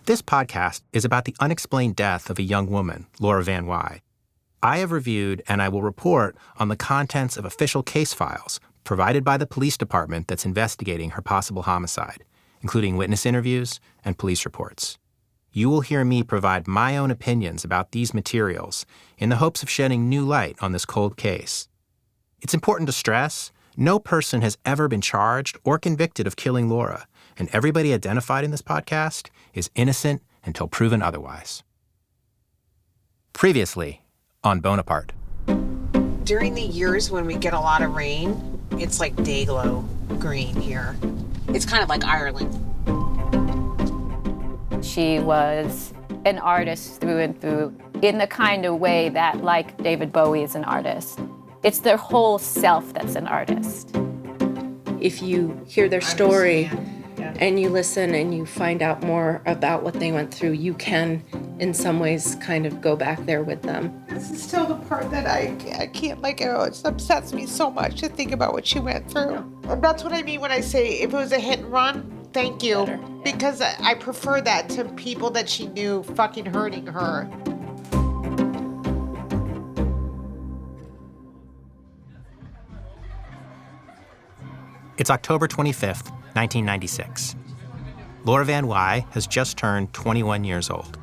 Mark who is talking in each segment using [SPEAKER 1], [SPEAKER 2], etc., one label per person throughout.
[SPEAKER 1] This podcast is about the unexplained death of a young woman, Laura Van Wyhe. I have reviewed and I will report on the contents of official case files provided by the police department that's investigating her possible homicide, including witness interviews and police reports. You will hear me provide my own opinions about these materials in the hopes of shedding new light on this cold case. It's important to stress, no person has ever been charged or convicted of killing Laura, and everybody identified in this podcast is innocent until proven otherwise. Previously on Bonaparte.
[SPEAKER 2] During the years when we get a lot of rain, it's like day-glow green here. It's kind of like Ireland.
[SPEAKER 3] She was an artist through and through, in the kind of way that, like David Bowie is an artist, it's their whole self that's an artist.
[SPEAKER 4] If you hear their story and you listen and you find out more about what they went through, you can, in some ways, kind of go back there with them.
[SPEAKER 5] This is still the part that I can't let go. It upsets me so much to think about what she went through. And that's what I mean when I say if it was a hit and run, thank you.
[SPEAKER 4] Better, yeah.
[SPEAKER 5] Because I prefer that to people that she knew fucking hurting her.
[SPEAKER 1] It's October 25th, 1996. Laura Van Wyhe has just turned 21 years old.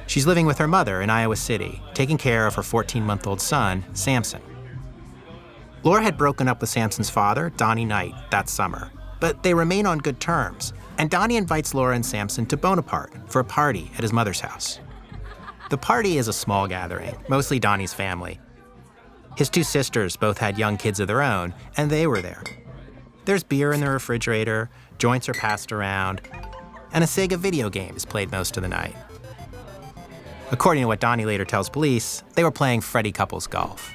[SPEAKER 1] She's living with her mother in Iowa City, taking care of her 14-month-old son, Samson. Laura had broken up with Samson's father, Donnie Knight, that summer, but they remain on good terms, and Donnie invites Laura and Samson to Bonaparte for a party at his mother's house. The party is a small gathering, mostly Donnie's family. His two sisters both had young kids of their own, and they were there. There's beer in the refrigerator, joints are passed around, and a Sega video game is played most of the night. According to what Donnie later tells police, they were playing Freddie Couples golf.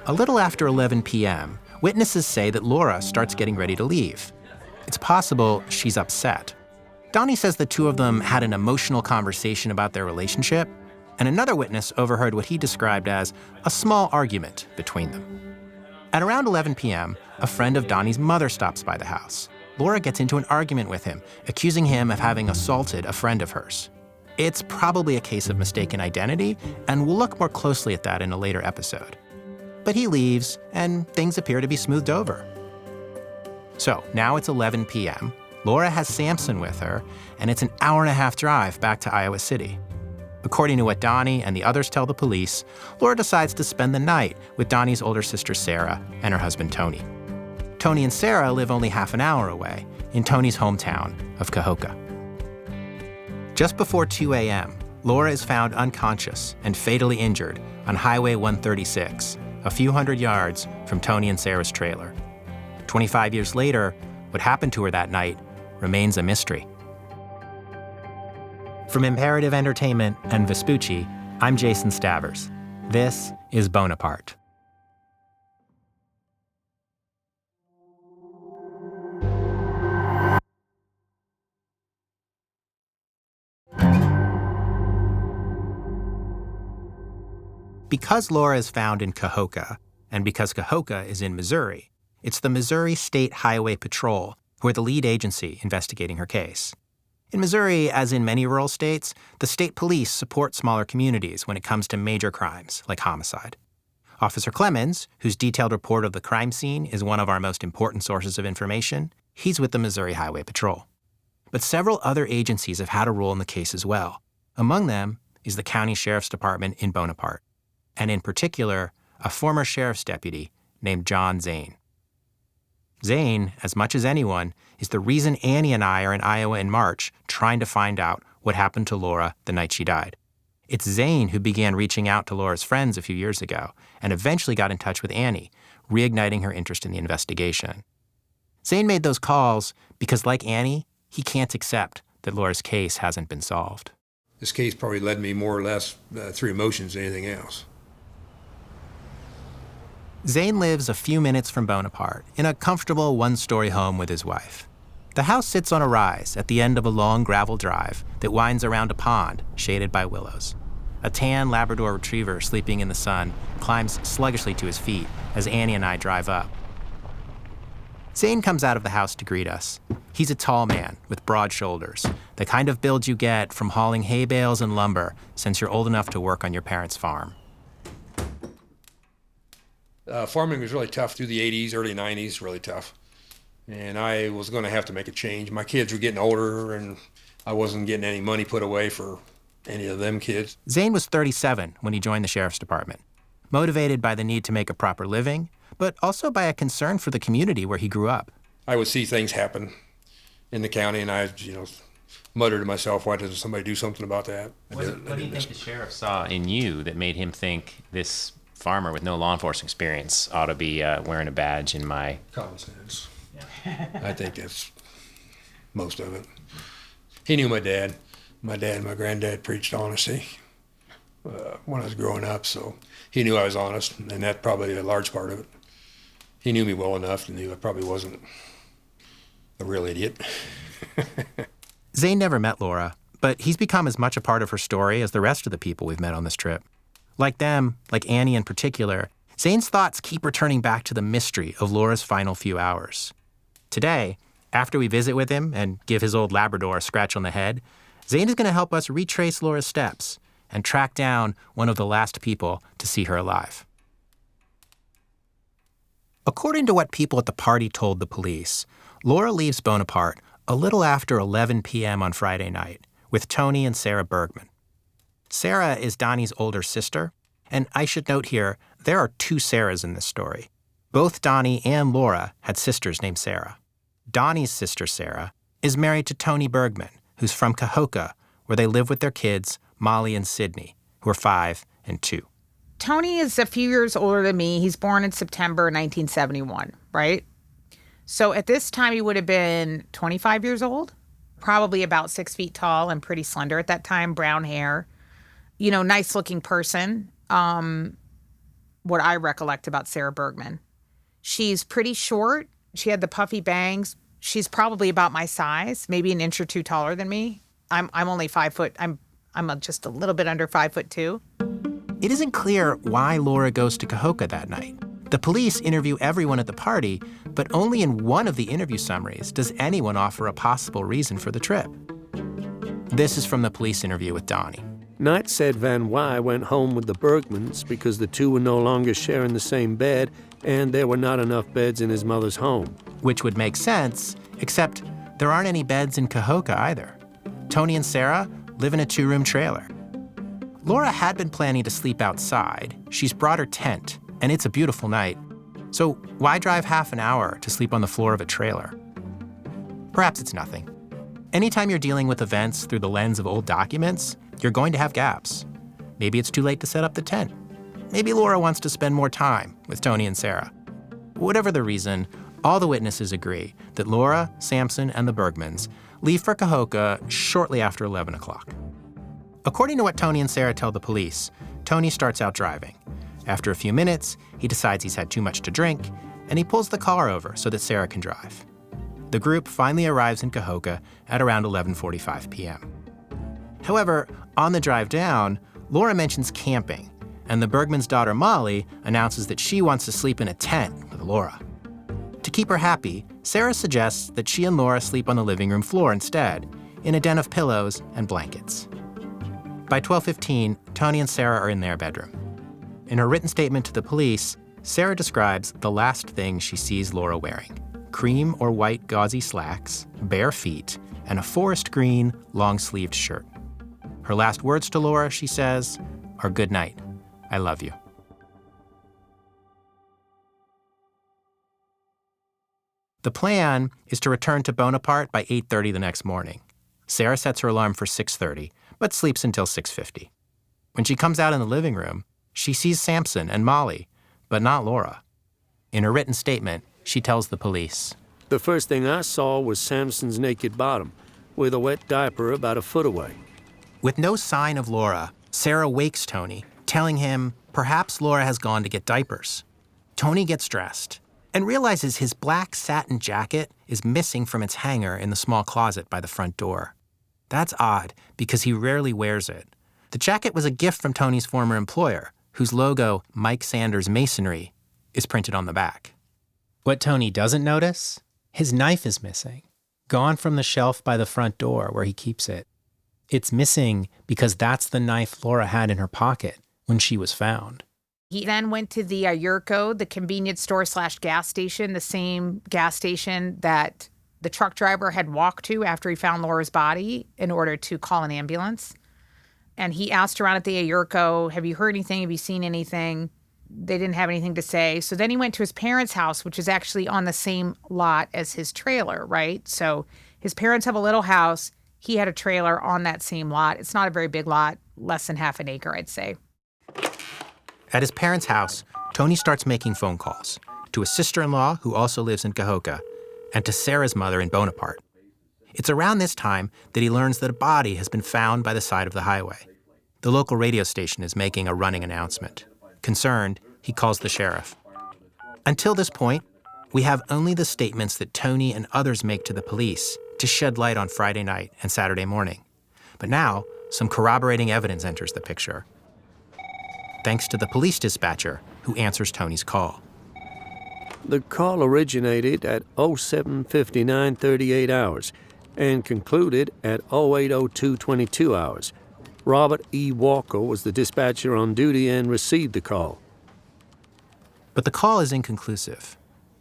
[SPEAKER 1] A little after 11 p.m., witnesses say that Laura starts getting ready to leave. It's possible she's upset. Donnie says the two of them had an emotional conversation about their relationship, and another witness overheard what he described as a small argument between them. At around 11 p.m., a friend of Donnie's mother stops by the house. Laura gets into an argument with him, accusing him of having assaulted a friend of hers. It's probably a case of mistaken identity, and we'll look more closely at that in a later episode. But he leaves, and things appear to be smoothed over. So now it's 11 p.m., Laura has Samson with her, and it's an hour-and-a-half drive back to Iowa City. According to what Donnie and the others tell the police, Laura decides to spend the night with Donnie's older sister Sarah and her husband Tony. Tony and Sarah live only half an hour away, in Tony's hometown of Cahoka. Just before 2 a.m., Laura is found unconscious and fatally injured on Highway 136, a few hundred yards from Tony and Sarah's trailer. 25 years later, what happened to her that night remains a mystery. From Imperative Entertainment and Vespucci, I'm Jason Stavers. This is Bonaparte. Because Laura is found in Cahoka, and because Cahoka is in Missouri, it's the Missouri State Highway Patrol who are the lead agency investigating her case. In Missouri, as in many rural states, the state police support smaller communities when it comes to major crimes like homicide. Officer Clemens, whose detailed report of the crime scene is one of our most important sources of information, he's with the Missouri Highway Patrol. But several other agencies have had a role in the case as well. Among them is the County Sheriff's Department in Bonaparte, and in particular, a former sheriff's deputy named John Zane. Zane, as much as anyone, is the reason Annie and I are in Iowa in March trying to find out what happened to Laura the night she died. It's Zane who began reaching out to Laura's friends a few years ago and eventually got in touch with Annie, reigniting her interest in the investigation. Zane made those calls because, like Annie, he can't accept that Laura's case hasn't been solved.
[SPEAKER 6] This case probably led me more or less through emotions than anything else.
[SPEAKER 1] Zane lives a few minutes from Bonaparte in a comfortable one-story home with his wife. The house sits on a rise at the end of a long gravel drive that winds around a pond shaded by willows. A tan Labrador retriever sleeping in the sun climbs sluggishly to his feet as Annie and I drive up. Zane comes out of the house to greet us. He's a tall man with broad shoulders, the kind of build you get from hauling hay bales and lumber since you're old enough to work on your parents' farm.
[SPEAKER 6] Farming was really tough through the 80s, early 90s, really tough. And I was going to have to make a change. My kids were getting older, and I wasn't getting any money put away for any of them kids.
[SPEAKER 1] Zane was 37 when he joined the sheriff's department, motivated by the need to make a proper living, but also by a concern for the community where he grew up.
[SPEAKER 6] I would see things happen in the county, and I, muttered to myself, why doesn't somebody do something about that?
[SPEAKER 7] What do you think the sheriff saw in you that made him think this farmer with no law enforcement experience ought to be wearing a badge in my...
[SPEAKER 6] Common sense. Yeah. I think that's most of it. He knew my dad. My dad and my granddad preached honesty when I was growing up, so he knew I was honest, and that's probably a large part of it. He knew me well enough and knew I probably wasn't a real idiot.
[SPEAKER 1] Zane never met Laura, but he's become as much a part of her story as the rest of the people we've met on this trip. Like them, like Annie in particular, Zane's thoughts keep returning back to the mystery of Laura's final few hours. Today, after we visit with him and give his old Labrador a scratch on the head, Zane is going to help us retrace Laura's steps and track down one of the last people to see her alive. According to what people at the party told the police, Laura leaves Bonaparte a little after 11 p.m. on Friday night with Tony and Sarah Bergman. Sarah is Donnie's older sister, and I should note here, there are two Sarahs in this story. Both Donnie and Laura had sisters named Sarah. Donnie's sister, Sarah, is married to Tony Bergman, who's from Cahoka, where they live with their kids, Molly and Sydney, who are 5 and 2.
[SPEAKER 2] Tony is a few years older than me. He's born in September 1971, right? So at this time, he would have been 25 years old, probably about 6 feet tall and pretty slender at that time, brown hair, nice looking person. What I recollect about Sarah Bergman. She's pretty short. She had the puffy bangs. She's probably about my size, maybe an inch or two taller than me. I'm only 5 foot. I'm just a little bit under 5'2".
[SPEAKER 1] It isn't clear why Laura goes to Cahoka that night. The police interview everyone at the party, but only in one of the interview summaries does anyone offer a possible reason for the trip. This is from the police interview with Donnie.
[SPEAKER 8] Knight said Van Wyhe went home with the Bergmans because the two were no longer sharing the same bed and there were not enough beds in his mother's home.
[SPEAKER 1] Which would make sense, except there aren't any beds in Cahoka either. Tony and Sarah live in a 2-room trailer. Laura had been planning to sleep outside. She's brought her tent, and it's a beautiful night. So why drive half an hour to sleep on the floor of a trailer? Perhaps it's nothing. Anytime you're dealing with events through the lens of old documents, you're going to have gaps. Maybe it's too late to set up the tent. Maybe Laura wants to spend more time with Tony and Sarah. Whatever the reason, all the witnesses agree that Laura, Sampson, and the Bergmans leave for Cahoka shortly after 11 o'clock. According to what Tony and Sarah tell the police, Tony starts out driving. After a few minutes, he decides he's had too much to drink, and he pulls the car over so that Sarah can drive. The group finally arrives in Cahoka at around 11:45 p.m. However, on the drive down, Laura mentions camping, and the Bergman's daughter Molly announces that she wants to sleep in a tent with Laura. To keep her happy, Sarah suggests that she and Laura sleep on the living room floor instead, in a den of pillows and blankets. By 12:15, Tony and Sarah are in their bedroom. In her written statement to the police, Sarah describes the last thing she sees Laura wearing: cream or white gauzy slacks, bare feet, and a forest green long-sleeved shirt. Her last words to Laura, she says, are "Good night. I love you." The plan is to return to Bonaparte by 8:30 the next morning. Sarah sets her alarm for 6:30, but sleeps until 6:50. When she comes out in the living room, she sees Sampson and Molly, but not Laura. In her written statement, she tells the police,
[SPEAKER 8] The first thing I saw was Sampson's naked bottom, with a wet diaper about a foot away.
[SPEAKER 1] With no sign of Laura, Sarah wakes Tony, telling him perhaps Laura has gone to get diapers. Tony gets dressed and realizes his black satin jacket is missing from its hanger in the small closet by the front door. That's odd, because he rarely wears it. The jacket was a gift from Tony's former employer, whose logo, Mike Sanders Masonry, is printed on the back. What Tony doesn't notice? His knife is missing, gone from the shelf by the front door where he keeps it. It's missing because that's the knife Laura had in her pocket when she was found.
[SPEAKER 2] He then went to the Yurko, the convenience store / gas station, the same gas station that the truck driver had walked to after he found Laura's body in order to call an ambulance. And he asked around at the Yurko, have you heard anything? Have you seen anything? They didn't have anything to say. So then he went to his parents' house, which is actually on the same lot as his trailer, right? So his parents have a little house. He had a trailer on that same lot. It's not a very big lot, less than half an acre, I'd say.
[SPEAKER 1] At his parents' house, Tony starts making phone calls to his sister-in-law, who also lives in Cahoka, and to Sarah's mother in Bonaparte. It's around this time that he learns that a body has been found by the side of the highway. The local radio station is making a running announcement. Concerned, he calls the sheriff. Until this point, we have only the statements that Tony and others make to the police to shed light on Friday night and Saturday morning. But now, some corroborating evidence enters the picture, thanks to the police dispatcher who answers Tony's call.
[SPEAKER 8] The call originated at 07:59 38 hours and concluded at 08:02 22 hours. Robert E. Walker was the dispatcher on duty and received the call.
[SPEAKER 1] But the call is inconclusive.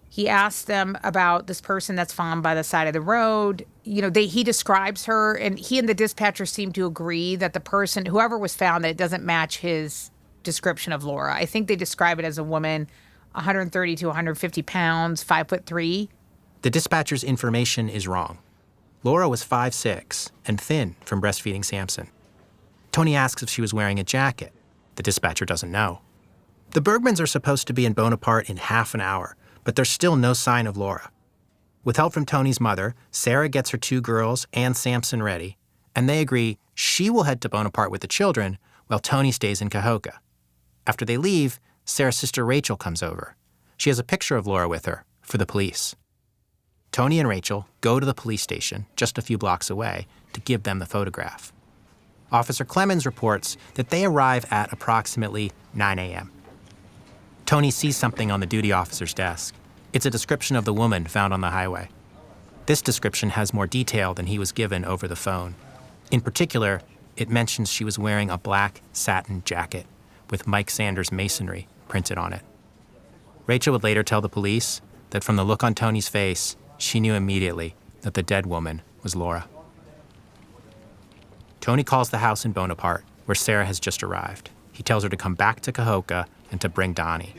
[SPEAKER 2] He asked them about this person that's found by the side of the road. He describes her, and he and the dispatcher seem to agree that the person, whoever was found, that it doesn't match his description of Laura. I think they describe it as a woman, 130 to 150 pounds, 5'3".
[SPEAKER 1] The dispatcher's information is wrong. Laura was 5'6" and thin from breastfeeding Samson. Tony asks if she was wearing a jacket. The dispatcher doesn't know. The Bergmans are supposed to be in Bonaparte in half an hour, but there's still no sign of Laura. With help from Tony's mother, Sarah gets her 2 girls and Samson ready, and they agree she will head to Bonaparte with the children while Tony stays in Cahoka. After they leave, Sarah's sister Rachel comes over. She has a picture of Laura with her for the police. Tony and Rachel go to the police station just a few blocks away to give them the photograph. Officer Clemens reports that they arrive at approximately 9 a.m. Tony sees something on the duty officer's desk. It's a description of the woman found on the highway. This description has more detail than he was given over the phone. In particular, it mentions she was wearing a black satin jacket with Mike Sanders masonry printed on it. Rachel would later tell the police that from the look on Tony's face, she knew immediately that the dead woman was Laura. Tony calls the house in Bonaparte, where Sarah has just arrived. He tells her to come back to Cahoka and to bring Donnie.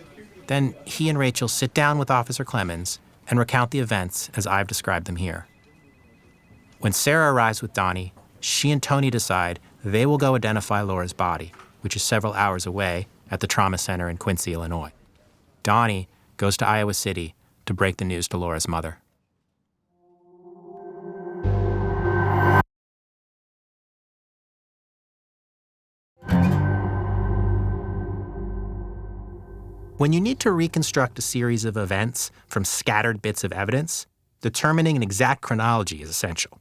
[SPEAKER 1] Then he and Rachel sit down with Officer Clemens and recount the events as I've described them here. When Sarah arrives with Donnie, she and Tony decide they will go identify Laura's body, which is several hours away at the trauma center in Quincy, Illinois. Donnie goes to Iowa City to break the news to Laura's mother. When you need to reconstruct a series of events from scattered bits of evidence, determining an exact chronology is essential.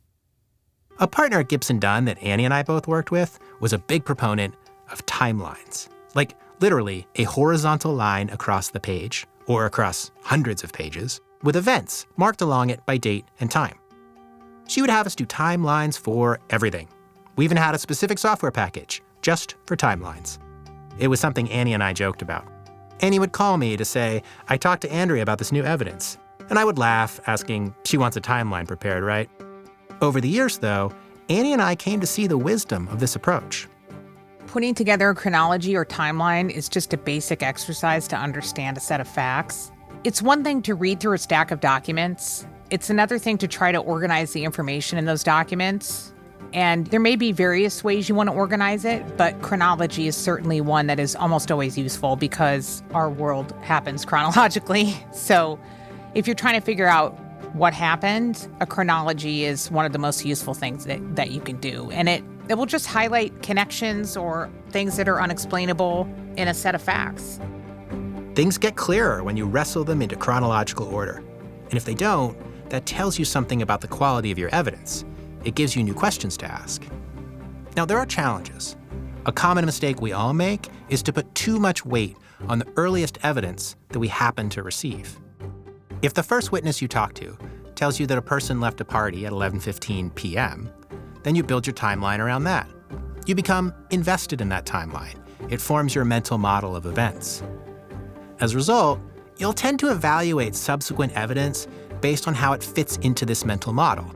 [SPEAKER 1] A partner at Gibson Dunn that Annie and I both worked with was a big proponent of timelines, like literally a horizontal line across the page, or across hundreds of pages, with events marked along it by date and time. She would have us do timelines for everything. We even had a specific software package just for timelines. It was something Annie and I joked about. Annie would call me to say, I talked to Andrea about this new evidence. And I would laugh, asking, she wants a timeline prepared, right? Over the years, though, Annie and I came to see the wisdom of this approach.
[SPEAKER 2] Putting together a chronology or timeline is just a basic exercise to understand a set of facts. It's one thing to read through a stack of documents. It's another thing to try to organize the information in those documents. And there may be various ways you want to organize it, but chronology is certainly one that is almost always useful because our world happens chronologically. So if you're trying to figure out what happened, a chronology is one of the most useful things that you can do. And it will just highlight connections or things that are unexplainable in a set of facts.
[SPEAKER 1] Things get clearer when you wrestle them into chronological order. And if they don't, that tells you something about the quality of your evidence. It gives you new questions to ask. Now, there are challenges. A common mistake we all make is to put too much weight on the earliest evidence that we happen to receive. If the first witness you talk to tells you that a person left a party at 11:15 p.m., then you build your timeline around that. You become invested in that timeline. It forms your mental model of events. As a result, you'll tend to evaluate subsequent evidence based on how it fits into this mental model.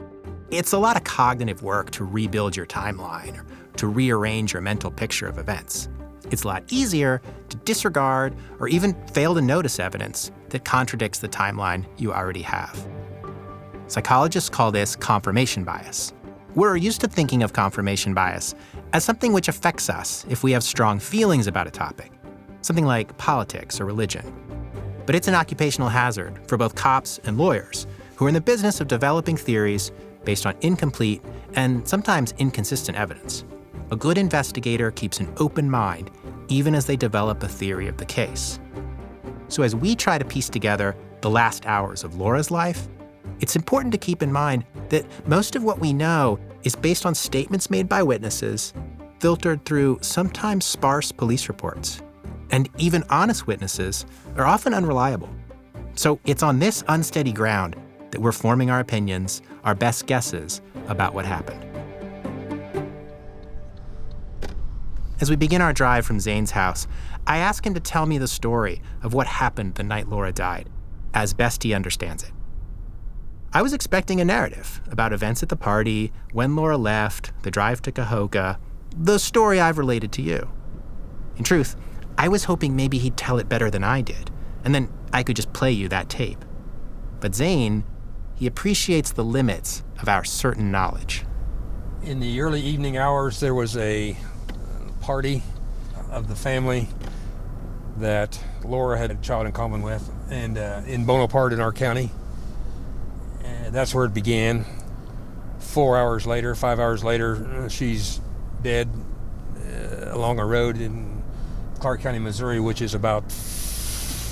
[SPEAKER 1] It's a lot of cognitive work to rebuild your timeline or to rearrange your mental picture of events. It's a lot easier to disregard or even fail to notice evidence that contradicts the timeline you already have. Psychologists call this confirmation bias. We're used to thinking of confirmation bias as something which affects us if we have strong feelings about a topic, something like politics or religion. But it's an occupational hazard for both cops and lawyers who are in the business of developing theories based on incomplete and sometimes inconsistent evidence. A good investigator keeps an open mind even as they develop a theory of the case. So as we try to piece together the last hours of Laura's life, it's important to keep in mind that most of what we know is based on statements made by witnesses, filtered through sometimes sparse police reports. And even honest witnesses are often unreliable. So it's on this unsteady ground that we're forming our opinions, our best guesses about what happened. As we begin our drive from Zane's house, I ask him to tell me the story of what happened the night Laura died, as best he understands it. I was expecting a narrative about events at the party, when Laura left, the drive to Cahoka, the story I've related to you. In truth, I was hoping maybe he'd tell it better than I did, and then I could just play you that tape. But Zane, he appreciates the limits of our certain knowledge.
[SPEAKER 6] In the early evening hours, there was a party of the family that Laura had a child in common with, and in Bonaparte in our county. And that's where it began. 5 hours later, she's dead along a road in Clark County, Missouri, which is about,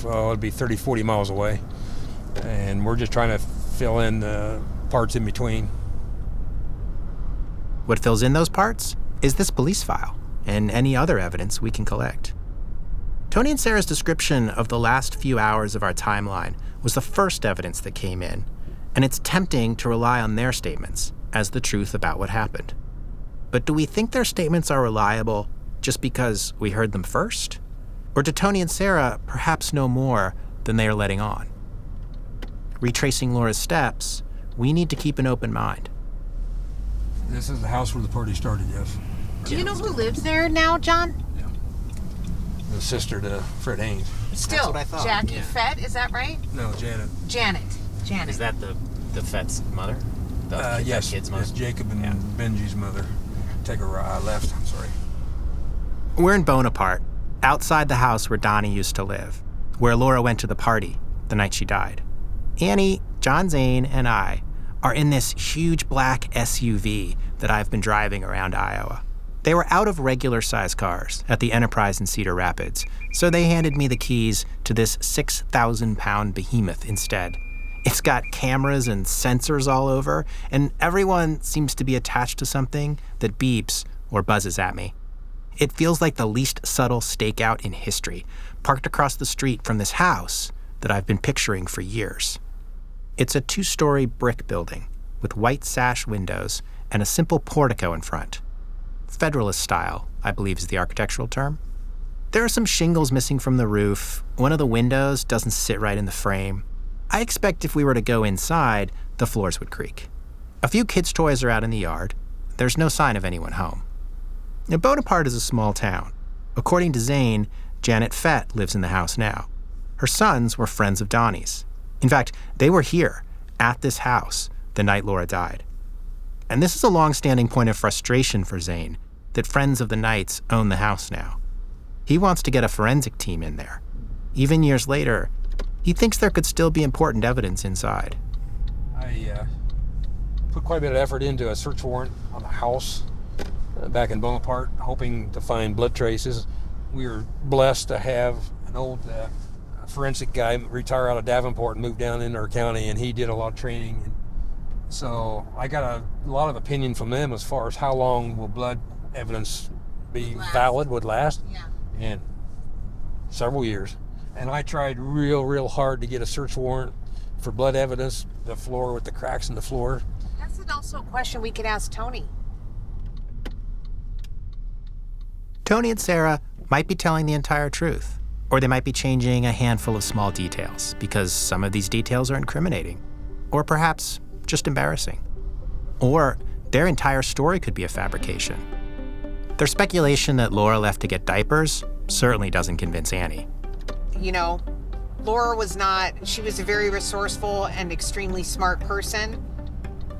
[SPEAKER 6] it'd be 30, 40 miles away. And we're just trying to fill in the parts in between.
[SPEAKER 1] What fills in those parts is this police file and any other evidence we can collect. Tony and Sarah's description of the last few hours of our timeline was the first evidence that came in, and it's tempting to rely on their statements as the truth about what happened. But do we think their statements are reliable just because we heard them first? Or do Tony and Sarah perhaps know more than they are letting on? Retracing Laura's steps, we need to keep an open mind.
[SPEAKER 6] This is the house where the party started, yes.
[SPEAKER 5] Do you know who lives there now, John?
[SPEAKER 6] Yeah. The sister to Fred Haynes.
[SPEAKER 5] Still,
[SPEAKER 1] what I thought,
[SPEAKER 5] Jackie
[SPEAKER 1] yeah.
[SPEAKER 5] Fett, is that right?
[SPEAKER 6] No, Janet.
[SPEAKER 5] Janet.
[SPEAKER 7] Is that the Fett's mother?
[SPEAKER 6] Yes,
[SPEAKER 7] kid's mother?
[SPEAKER 6] it's Jacob and Benji's mother. Take a right left, I'm sorry.
[SPEAKER 1] We're in Bonaparte, outside the house where Donnie used to live, where Laura went to the party the night she died. Annie, John Zane, and I are in this huge black SUV that I've been driving around Iowa. They were out of regular-sized cars at the Enterprise in Cedar Rapids, so they handed me the keys to this 6,000-pound behemoth instead. It's got cameras and sensors all over, and everyone seems to be attached to something that beeps or buzzes at me. It feels like the least subtle stakeout in history, parked across the street from this house that I've been picturing for years. It's a 2-story brick building with white sash windows and a simple portico in front. Federalist style, I believe is the architectural term. There are some shingles missing from the roof. One of the windows doesn't sit right in the frame. I expect if we were to go inside, the floors would creak. A few kids' toys are out in the yard. There's no sign of anyone home. Now, Bonaparte is a small town. According to Zane, Janet Fett lives in the house now. Her sons were friends of Donnie's. In fact, they were here, at this house, the night Laura died. And this is a long-standing point of frustration for Zane, that friends of the Knights own the house now. He wants to get a forensic team in there. Even years later, he thinks there could still be important evidence inside.
[SPEAKER 6] I put quite a bit of effort into a search warrant on the house back in Bonaparte, hoping to find blood traces. We were blessed to have an old forensic guy retire out of Davenport and move down into our county, and he did a lot of training. So I got a lot of opinion from them as far as how long will blood evidence be valid, would last.
[SPEAKER 5] Yeah.
[SPEAKER 6] And several years. And I tried real hard to get a search warrant for blood evidence, the floor with the cracks in the floor.
[SPEAKER 2] That's also a question we could ask Tony.
[SPEAKER 1] Tony and Sarah might be telling the entire truth, or they might be changing a handful of small details because some of these details are incriminating, or perhaps just embarrassing. Or their entire story could be a fabrication. Their speculation that Laura left to get diapers certainly doesn't convince Annie.
[SPEAKER 2] You know, Laura she was a very resourceful and extremely smart person,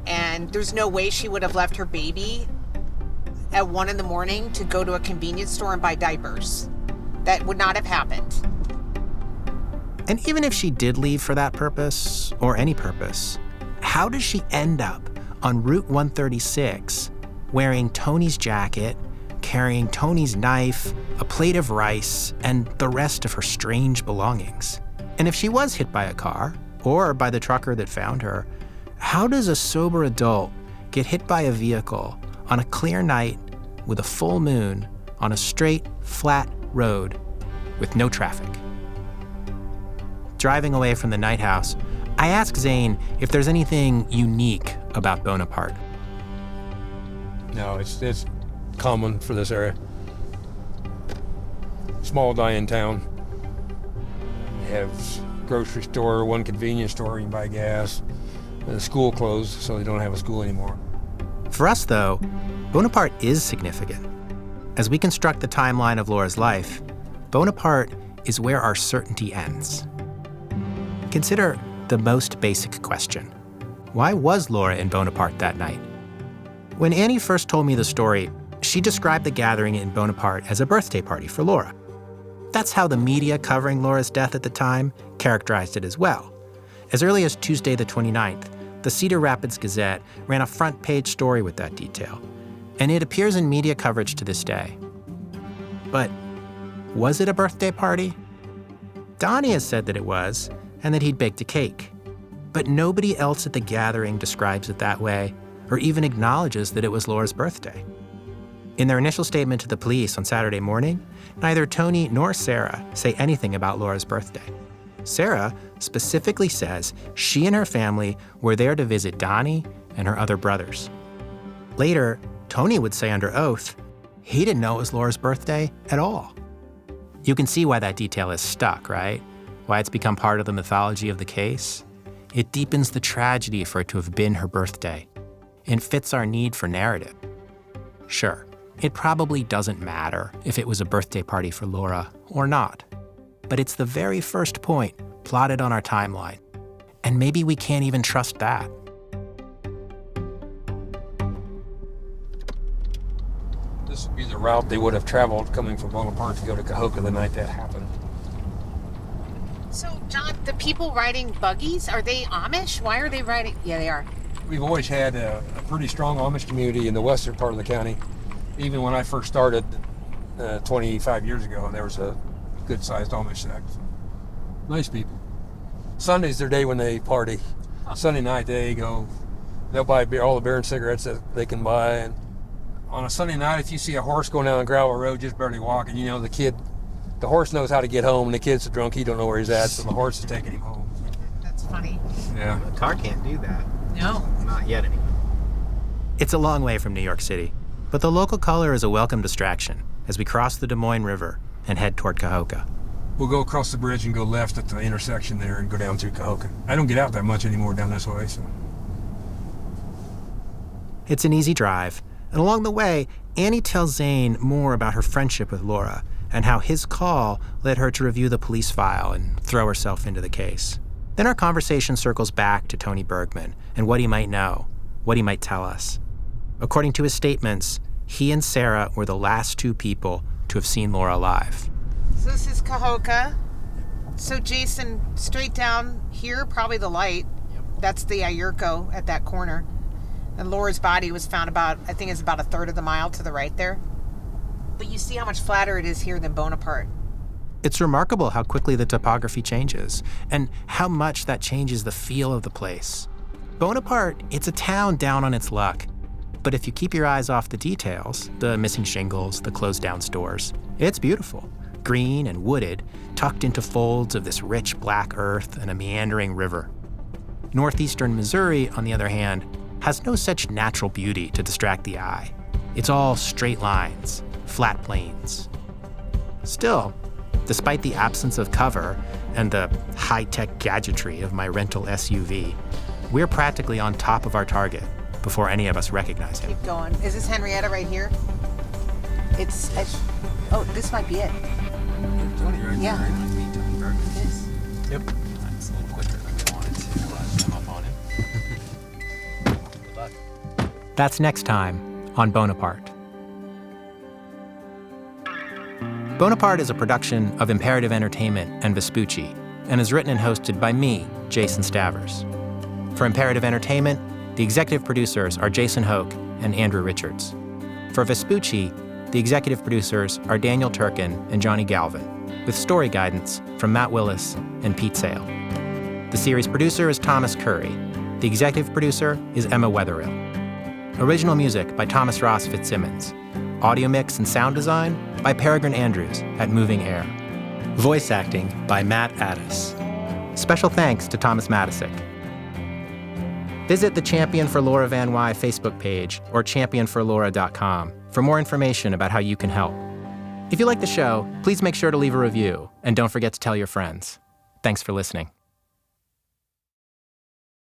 [SPEAKER 2] and there's no way she would have left her baby at 1 a.m. to go to a convenience store and buy diapers. That would not have happened.
[SPEAKER 1] And even if she did leave for that purpose, or any purpose, how does she end up on Route 136 wearing Tony's jacket, carrying Tony's knife, a plate of rice, and the rest of her strange belongings? And if she was hit by a car, or by the trucker that found her, how does a sober adult get hit by a vehicle on a clear night with a full moon on a straight, flat road with no traffic? Driving away from the night house, I ask Zane if there's anything unique about Bonaparte.
[SPEAKER 6] No, it's common for this area. Small dying town. You have grocery store, one convenience store, you can buy gas. The school closed, so they don't have a school anymore.
[SPEAKER 1] For us, though, Bonaparte is significant. As we construct the timeline of Laura's life, Bonaparte is where our certainty ends. Consider the most basic question. Why was Laura in Bonaparte that night? When Annie first told me the story, she described the gathering in Bonaparte as a birthday party for Laura. That's how the media covering Laura's death at the time characterized it as well. As early as Tuesday the 29th, the Cedar Rapids Gazette ran a front-page story with that detail, and it appears in media coverage to this day. But was it a birthday party? Donnie has said that it was, and that he'd baked a cake. But nobody else at the gathering describes it that way, or even acknowledges that it was Laura's birthday. In their initial statement to the police on Saturday morning, neither Tony nor Sarah say anything about Laura's birthday. Sarah specifically says she and her family were there to visit Donnie and her other brothers. Later, Tony would say under oath he didn't know it was Laura's birthday at all. You can see why that detail is stuck, right? Why it's become part of the mythology of the case. It deepens the tragedy for it to have been her birthday and fits our need for narrative. Sure, it probably doesn't matter if it was a birthday party for Laura or not, but it's the very first point plotted on our timeline, and maybe we can't even trust that.
[SPEAKER 6] This would be the route they would have traveled coming from Bonaparte to go to Cahoka the night that happened.
[SPEAKER 2] So, John, the people riding buggies, are they Amish? Why are they riding? Yeah, they are.
[SPEAKER 6] We've always had a pretty strong Amish community in the western part of the county. Even when I first started 25 years ago, there was a good-sized Amish sect. Nice people. Sunday's their day when they party. Sunday night they'll buy beer, all the beer and cigarettes that they can buy. And on a Sunday night, if you see a horse going down a gravel road just barely walking, you know the horse knows how to get home, and the kid's so drunk he don't know where he's at, so the horse is taking him home.
[SPEAKER 2] That's funny.
[SPEAKER 6] Yeah.
[SPEAKER 1] The car can't do that.
[SPEAKER 2] No.
[SPEAKER 1] Not yet anyway. It's a long way from New York City, but the local color is a welcome distraction as we cross the Des Moines River and head toward Cahoka.
[SPEAKER 6] We'll go across the bridge and go left at the intersection there and go down through Cahoka. I don't get out that much anymore down this way, so.
[SPEAKER 1] It's an easy drive, and along the way, Annie tells Zane more about her friendship with Laura and how his call led her to review the police file and throw herself into the case. Then our conversation circles back to Tony Bergman and what he might know, what he might tell us. According to his statements, he and Sarah were the last two people to have seen Laura alive.
[SPEAKER 2] So this is Cahoka. So Jason, straight down here, probably the light. Yep. That's the Ayurko at that corner. And Laura's body was found about a third of the mile to the right there. But you see how much flatter it is here than Bonaparte.
[SPEAKER 1] It's remarkable how quickly the topography changes and how much that changes the feel of the place. Bonaparte, it's a town down on its luck. But if you keep your eyes off the details, the missing shingles, the closed down stores, it's beautiful. Green and wooded, tucked into folds of this rich black earth and a meandering river. Northeastern Missouri, on the other hand, has no such natural beauty to distract the eye. It's all straight lines, flat plains. Still, despite the absence of cover and the high-tech gadgetry of my rental SUV, we're practically on top of our target before any of us recognize him.
[SPEAKER 2] Keep going. Is this Henrietta right here? Oh, this might be it. Yeah. It is.
[SPEAKER 1] Yep.
[SPEAKER 7] It's a little quicker than I wanted to come up on him. Good luck.
[SPEAKER 1] That's next time on Bonaparte. Bonaparte is a production of Imperative Entertainment and Vespucci and is written and hosted by me, Jason Stavers. For Imperative Entertainment, the executive producers are Jason Hoke and Andrew Richards. For Vespucci, the executive producers are Daniel Turkin and Johnny Galvin, with story guidance from Matt Willis and Pete Sale. The series producer is Thomas Curry. The executive producer is Emma Wetherill. Original music by Thomas Ross Fitzsimmons. Audio mix and sound design by Peregrine Andrews at Moving Air. Voice acting by Matt Addis. Special thanks to Thomas Matisic. Visit the Champion for Laura Van Wyhe Facebook page or championforlaura.com for more information about how you can help. If you like the show, please make sure to leave a review and don't forget to tell your friends. Thanks for listening.